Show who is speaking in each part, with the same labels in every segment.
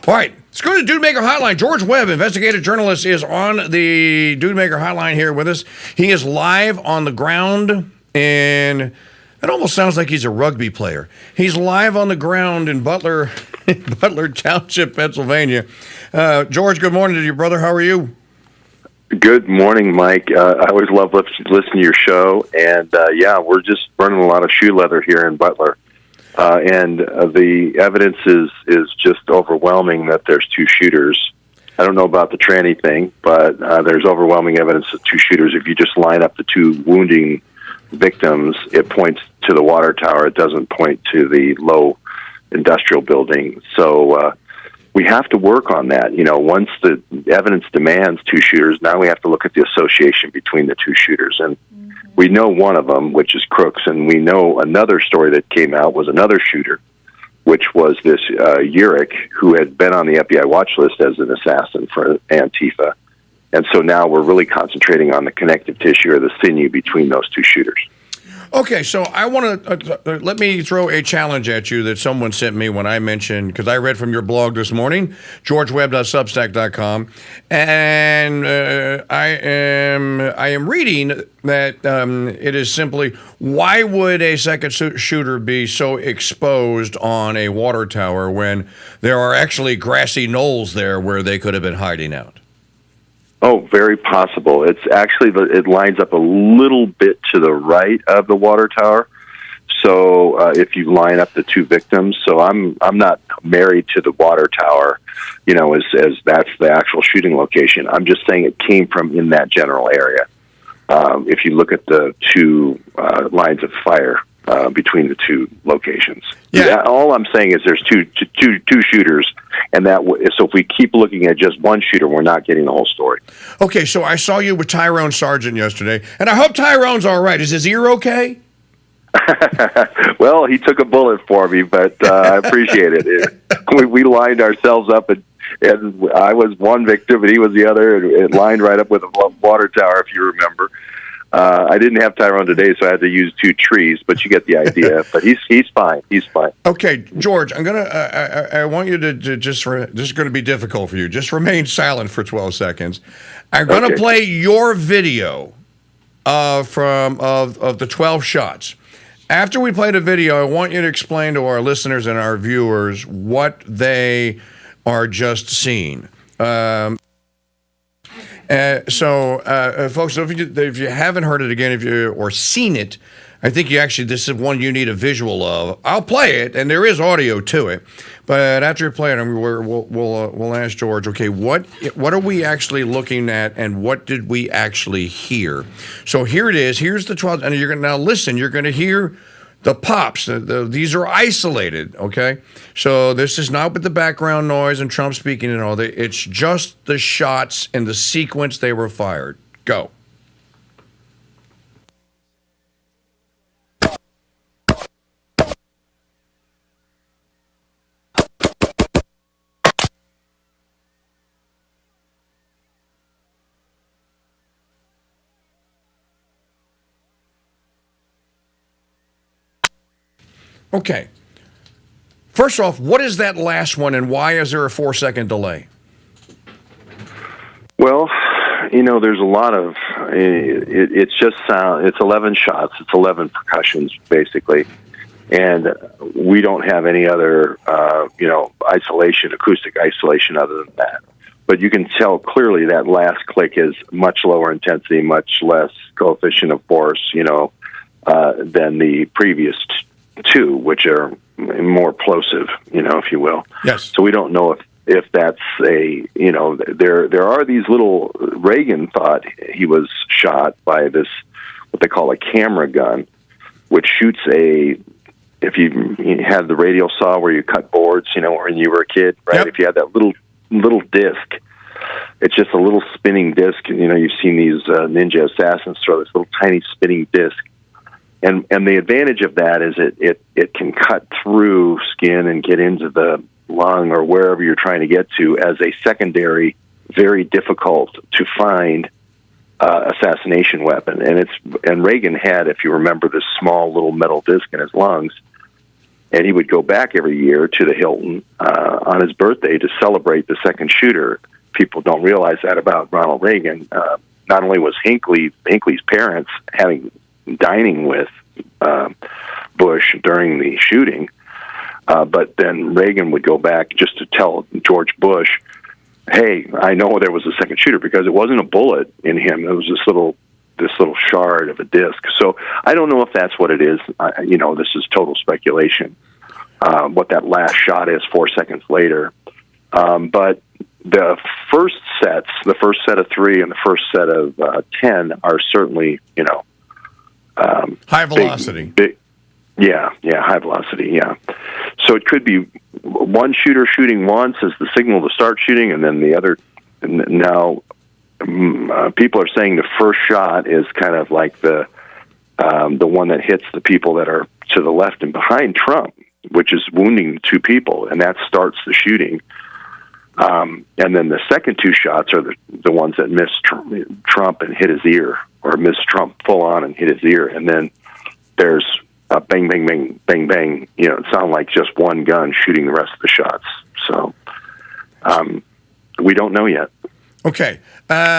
Speaker 1: All right, let's go to Dude Maker Hotline. George Webb, investigative journalist, is on the Dude Maker Hotline here with us. He is live on the ground, and it almost sounds like he's a rugby player. He's live on the ground in Butler Township, Pennsylvania. George, good morning to you, brother. How are you?
Speaker 2: Good morning, Mike. I always love listening to your show, and we're just burning a lot of shoe leather here in Butler. And the evidence is just overwhelming that there's two shooters. I don't know about the tranny thing, but there's overwhelming evidence of two shooters. If you just line up the two wounding victims, it points to the water tower. It doesn't point to the low industrial building. So we have to work on that. You know, once the evidence demands two shooters, now we have to look at the association between the two shooters. And we know one of them, which is Crooks, and we know another story that came out was another shooter, which was this Urich, who had been on the FBI watch list as an assassin for Antifa. And so now we're really concentrating on the connective tissue or the sinew between those two shooters.
Speaker 1: Okay, so I want to let me throw a challenge at you that someone sent me when I mentioned, because I read from your blog this morning, georgewebb.substack.com, and I am reading that it is simply, why would a second shooter be so exposed on a water tower when there are actually grassy knolls there where they could have been hiding out?
Speaker 2: Oh, very possible. It's actually, it lines up a little bit to the right of the water tower. So if you line up the two victims, so I'm not married to the water tower, you know, as that's the actual shooting location. I'm just saying it came from in that general area. If you look at the two lines of fire between the two locations. Yeah. All I'm saying is there's two shooters, and so if we keep looking at just one shooter, we're not getting the whole story.
Speaker 1: Okay, so I saw you with Tyrone Sargent yesterday, and I hope Tyrone's all right. Is his ear okay?
Speaker 2: Well, he took a bullet for me, but I appreciate it. We lined ourselves up, and I was one victim, and he was the other, and it lined right up with a water tower, if you remember. I didn't have Tyrone today, so I had to use two trees, but you get the idea. But he's fine. He's fine.
Speaker 1: Okay, George, I'm gonna. I want you to this is going to be difficult for you. Just remain silent for 12 seconds. I'm going to play your video from the 12 shots. After we play the video, I want you to explain to our listeners and our viewers what they are just seeing. Folks, if you haven't heard it again, or seen it, I think this is one you need a visual of. I'll play it, and there is audio to it. But after you play it, we'll ask George, okay, what are we actually looking at, and what did we actually hear? So here it is. Here's the 12, and you're going to now listen. You're going to hear the pops. These are isolated, okay? So this is not with the background noise and Trump speaking and all that. It's just the shots and the sequence they were fired. Go. Okay. First off, what is that last one, and why is there a 4-second delay?
Speaker 2: Well, you know, there's a lot of it's just sound. It's 11 shots. It's 11 percussions, basically, and we don't have any other, acoustic isolation other than that. But you can tell clearly that last click is much lower intensity, much less coefficient of force, than the previous two, which are more plosive, if you will.
Speaker 1: Yes.
Speaker 2: So we don't know if that's there are these little, Reagan thought he was shot by this, what they call a camera gun, which shoots if you have the radial saw where you cut boards, when you were a kid, right?
Speaker 1: Yep.
Speaker 2: If you had that little disc, it's just a little spinning disc. You've seen these ninja assassins throw this little tiny spinning disc. And the advantage of that is it can cut through skin and get into the lung or wherever you're trying to get to as a secondary, very difficult to find assassination weapon. And Reagan had, if you remember, this small little metal disc in his lungs. and he would go back every year to the Hilton on his birthday to celebrate the second shooter. People don't realize that about Ronald Reagan. Not only was Hinckley's parents dining with Bush during the shooting, but then Reagan would go back just to tell George Bush, "Hey, I know there was a second shooter," because it wasn't a bullet in him; it was this little shard of a disc. So I don't know if that's what it is. This is total speculation. What that last shot is 4 seconds later, but the first set of 3 and the first set of 10 are certainly,
Speaker 1: high velocity.
Speaker 2: High velocity, yeah. So it could be one shooter shooting once as the signal to start shooting, and then the other. And now people are saying the first shot is kind of like the one that hits the people that are to the left and behind Trump, which is wounding 2 people, and that starts the shooting. And then the second 2 shots are the ones that miss Trump and hit his ear, or miss Trump full on and hit his ear. And then there's a bang, bang, bang, bang, bang. It sounds like just one gun shooting the rest of the shots. So we don't know yet.
Speaker 1: Okay.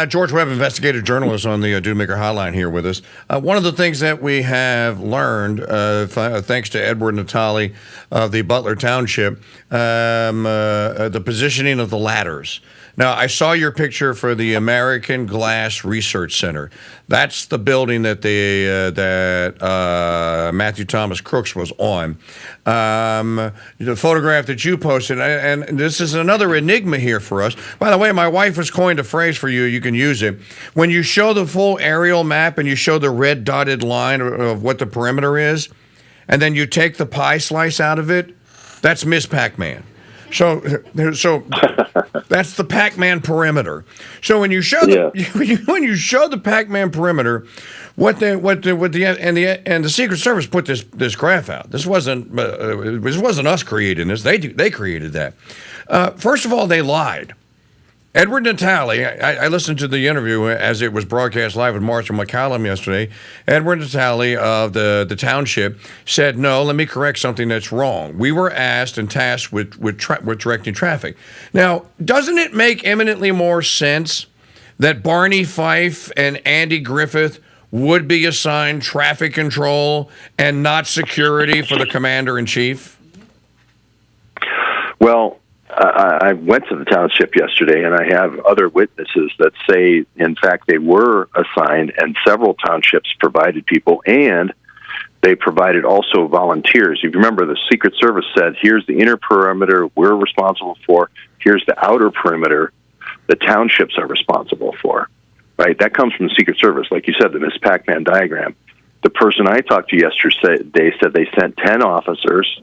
Speaker 1: George Webb, investigative journalist on the Dudemaker Hotline here with us. One of the things that we have learned, thanks to Edward Natali of the Butler Township, the positioning of the ladders. Now, I saw your picture for the American Glass Research Center. That's the building that Matthew Thomas Crooks was on. The photograph that you posted, and this is another enigma here for us. By the way, my wife has coined a phrase for you. You can use it. When you show the full aerial map and you show the red dotted line of what the perimeter is, and then you take the pie slice out of it, that's Miss Pac-Man. So that's the Pac-Man perimeter. So when you show when you show the Pac-Man perimeter, the Secret Service put this graph out. This wasn't us creating this. They created that. First of all, they lied. Edward Natali, I listened to the interview as it was broadcast live with Marshall McCallum yesterday. Edward Natali of the township said, "No, let me correct something that's wrong. We were asked and tasked with directing traffic." Now, doesn't it make eminently more sense that Barney Fife and Andy Griffith would be assigned traffic control and not security for the commander-in-chief?
Speaker 2: Well, I went to the township yesterday, and I have other witnesses that say, in fact, they were assigned, and several townships provided people, and they provided also volunteers. If you remember, the Secret Service said, here's the inner perimeter we're responsible for, here's the outer perimeter the townships are responsible for, right? That comes from the Secret Service. Like you said, the Miss Pac-Man diagram. The person I talked to yesterday said they sent 10 officers,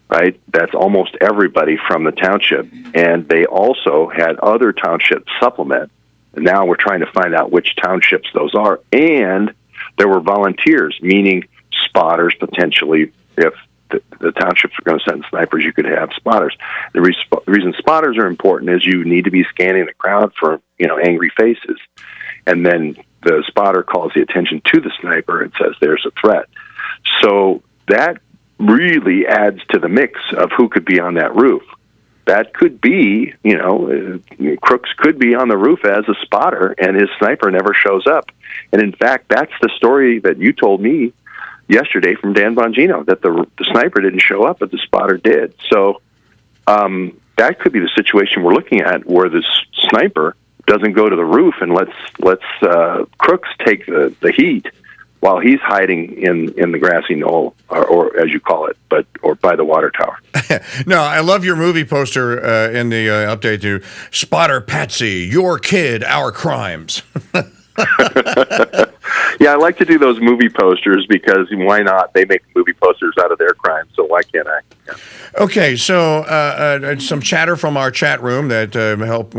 Speaker 2: right? That's almost everybody from the township. And they also had other townships supplement. And now we're trying to find out which townships those are. And there were volunteers, meaning spotters potentially. If the townships are going to send snipers, you could have spotters. The reason spotters are important is you need to be scanning the crowd for, angry faces. And then the spotter calls the attention to the sniper and says there's a threat. So that really adds to the mix of who could be on that roof. That could be, Crooks could be on the roof as a spotter, and his sniper never shows up. And in fact, that's the story that you told me yesterday from Dan Bongino, that the sniper didn't show up, but the spotter did. So that could be the situation we're looking at, where the sniper doesn't go to the roof and lets Crooks take the heat while he's hiding in the grassy knoll, or as you call it, or by the water tower.
Speaker 1: No, I love your movie poster in the update to Spotter Patsy, Your Kid, Our Crimes.
Speaker 2: Yeah, I like to do those movie posters because why not? They make movie posters out of their crimes, so why can't I? Yeah.
Speaker 1: Okay, so some chatter from our chat room that help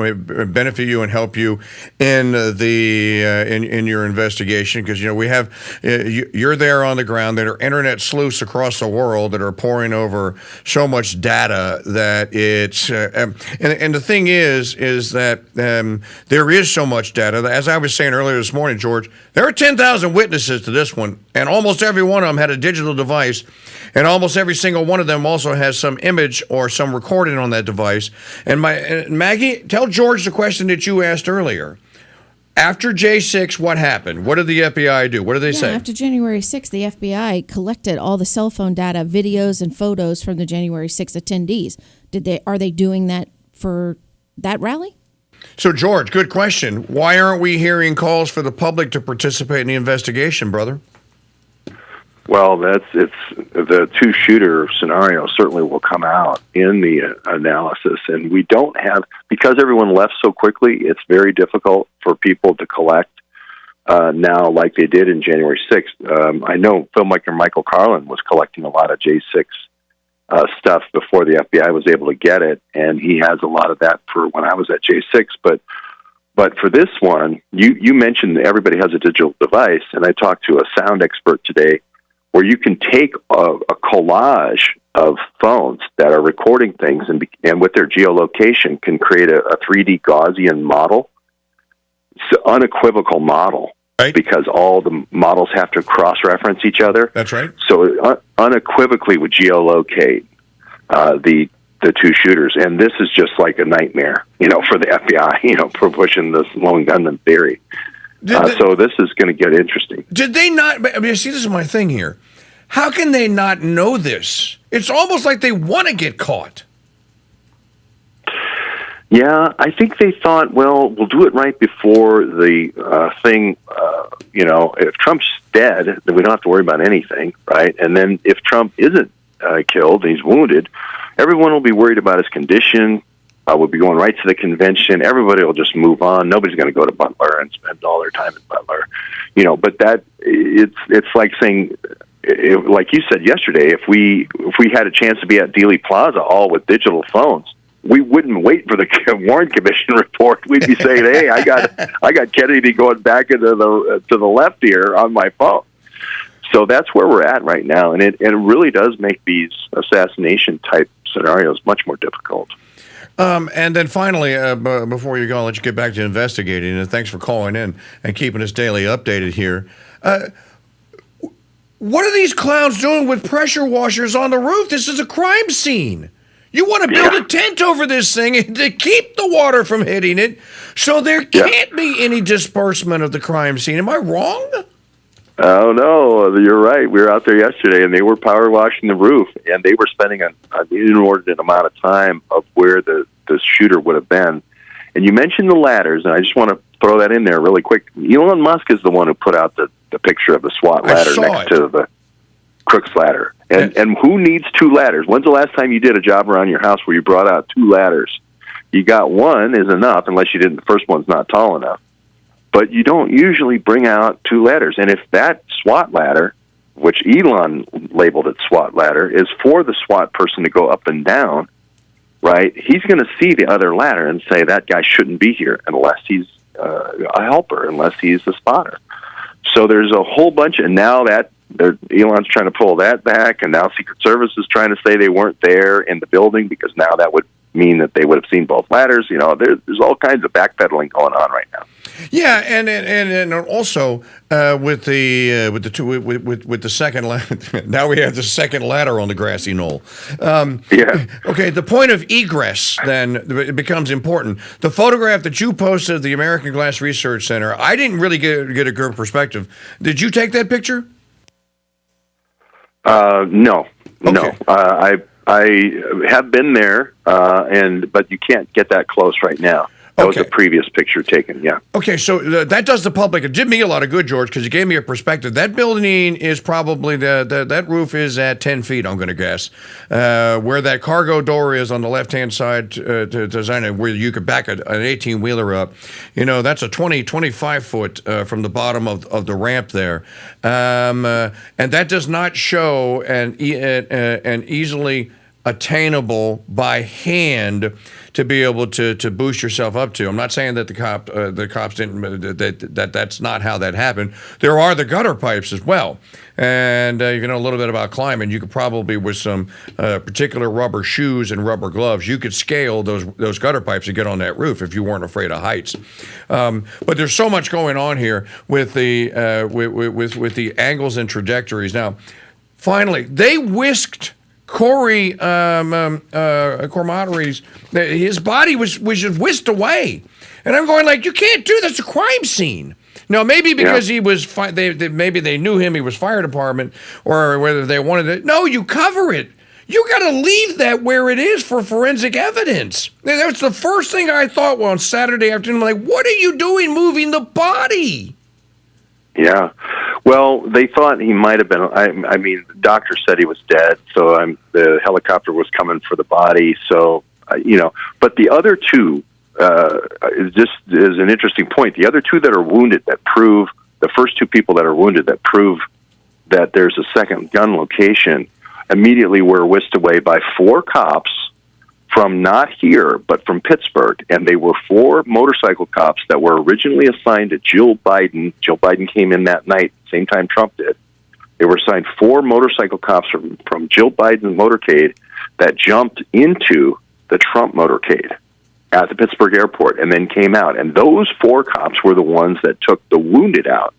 Speaker 1: benefit you and help you in in your investigation, because we have you're there on the ground. There are internet sleuths across the world that are poring over so much data that it's and the thing is that there is so much data. As I was saying earlier, earlier this morning, George. There are 10,000 witnesses to this one, and almost every one of them had a digital device, and almost every single one of them also has some image or some recording on that device. And Maggie, tell George the question that you asked earlier. After J6, what happened? What did the FBI do? What did they say?
Speaker 3: After January 6th, the FBI collected all the cell phone data, videos, and photos from the January 6th attendees. Are they doing that for that rally?
Speaker 1: So, George, good question. Why aren't we hearing calls for the public to participate in the investigation, brother?
Speaker 2: Well, it's the two-shooter scenario certainly will come out in the analysis, and we don't have, because everyone left so quickly, it's very difficult for people to collect now like they did in January 6th. I know filmmaker Michael Carlin was collecting a lot of J6 stuff before the FBI was able to get it, and he has a lot of that for when I was at J6, but for this one, you mentioned that everybody has a digital device, and I talked to a sound expert today where you can take a collage of phones that are recording things and with their geolocation can create a 3D Gaussian model. It's an unequivocal model,
Speaker 1: right? Because
Speaker 2: all the models have to cross-reference each other.
Speaker 1: That's right.
Speaker 2: So it unequivocally would geolocate the two shooters, and this is just like a nightmare, for the FBI, for pushing this lone gunman theory. So this is going to get interesting.
Speaker 1: Did they not? I mean, see, this is my thing here. How can they not know this? It's almost like they want to get caught.
Speaker 2: Yeah, I think they thought, well, we'll do it right before the thing, if Trump's dead, then we don't have to worry about anything, right? And then if Trump isn't killed and he's wounded, everyone will be worried about his condition. We'll be going right to the convention. Everybody will just move on. Nobody's going to go to Butler and spend all their time in Butler. But that it's like saying, like you said yesterday, if we had a chance to be at Dealey Plaza all with digital phones, we wouldn't wait for the Warren Commission report. We'd be saying, "Hey, I got Kennedy going back into to the left here on my phone." So that's where we're at right now, and it really does make these assassination type scenarios much more difficult.
Speaker 1: And then finally, before you go, I'll let you get back to investigating. And thanks for calling in and keeping us daily updated here. What are these clowns doing with pressure washers on the roof? This is a crime scene. You want to build a tent over this thing to keep the water from hitting it, so there can't be any disbursement of the crime scene. Am I wrong?
Speaker 2: Oh, no, you're right. We were out there yesterday, and they were power washing the roof, and they were spending an inordinate amount of time of where the shooter would have been. And you mentioned the ladders, and I just want to throw that in there really quick. Elon Musk is the one who put out the picture of the SWAT ladder next to the Crook's ladder. And who needs two ladders? When's the last time you did a job around your house where you brought out two ladders? You got one is enough, unless you didn't. The first one's not tall enough. But you don't usually bring out two ladders. And if that SWAT ladder, which Elon labeled it SWAT ladder, is for the SWAT person to go up and down, right, he's going to see the other ladder and say that guy shouldn't be here unless he's a helper, unless he's a spotter. So there's a whole bunch, and now that Elon's trying to pull that back, and now Secret Service is trying to say they weren't there in the building because now that would mean that they would have seen both ladders. There's all kinds of backpedaling going on right now.
Speaker 1: Yeah, and also with the second ladder, now we have the second ladder on the grassy knoll. Okay, the point of egress then it becomes important. The photograph that you posted at the American Glass Research Center, I didn't really get a good perspective. Did you take that picture?
Speaker 2: No.
Speaker 1: Okay.
Speaker 2: No. I have been there, but you can't get that close right now. That was a previous picture taken, yeah. Okay,
Speaker 1: so that does the public. It did me a lot of good, George, because it gave me a perspective. That building is probably, that roof is at 10 feet, I'm going to guess. Where that cargo door is on the left-hand side, where you could back an 18-wheeler up, that's a 25-foot from the bottom of the ramp there. And that does not show an easily attainable by hand to be able to boost yourself up to. I'm not saying that the cops didn't, that's not how that happened. There are the gutter pipes as well. And if you know a little bit about climbing, you could probably, with some particular rubber shoes and rubber gloves, you could scale those gutter pipes and get on that roof if you weren't afraid of heights. But there's so much going on here with the with the angles and trajectories. Now, finally, they whisked Corey Cormatery's, his body was just whisked away, and I'm going like, you can't do that's a crime scene. Now maybe because he was maybe they knew him, he was fire department, or whether they wanted it. No, you cover it. You got to leave that where it is for forensic evidence. That's the first thing I thought on Saturday afternoon. I'm like, what are you doing moving the body?
Speaker 2: Yeah. Well, they thought he might have been. I mean, the doctor said he was dead, so the helicopter was coming for the body. So, but the other two, just is an interesting point. The other two that are wounded that prove, the first two people that are wounded that prove that there's a second gun location, immediately were whisked away by 4 cops from not here, but from Pittsburgh. And they were 4 motorcycle cops that were originally assigned to Jill Biden. Jill Biden came in that night, same time Trump did. They were assigned 4 motorcycle cops from Jill Biden's motorcade that jumped into the Trump motorcade at the Pittsburgh airport and then came out. And those 4 cops were the ones that took the wounded out.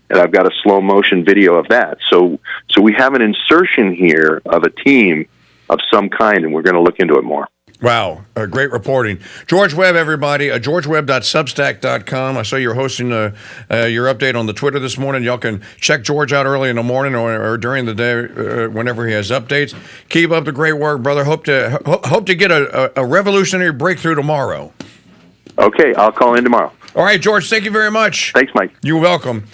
Speaker 2: And I've got a slow motion video of that. So we have an insertion here of a team of some kind, and we're going to look into it more.
Speaker 1: Wow, great reporting. George Webb, everybody, georgewebb.substack.com. I saw you're hosting your update on the Twitter this morning. Y'all can check George out early in the morning or during the day whenever he has updates. Keep up the great work, brother. Hope to get a revolutionary breakthrough tomorrow.
Speaker 2: Okay, I'll call in tomorrow.
Speaker 1: All right, George, thank you very much.
Speaker 2: Thanks, Mike.
Speaker 1: You're welcome.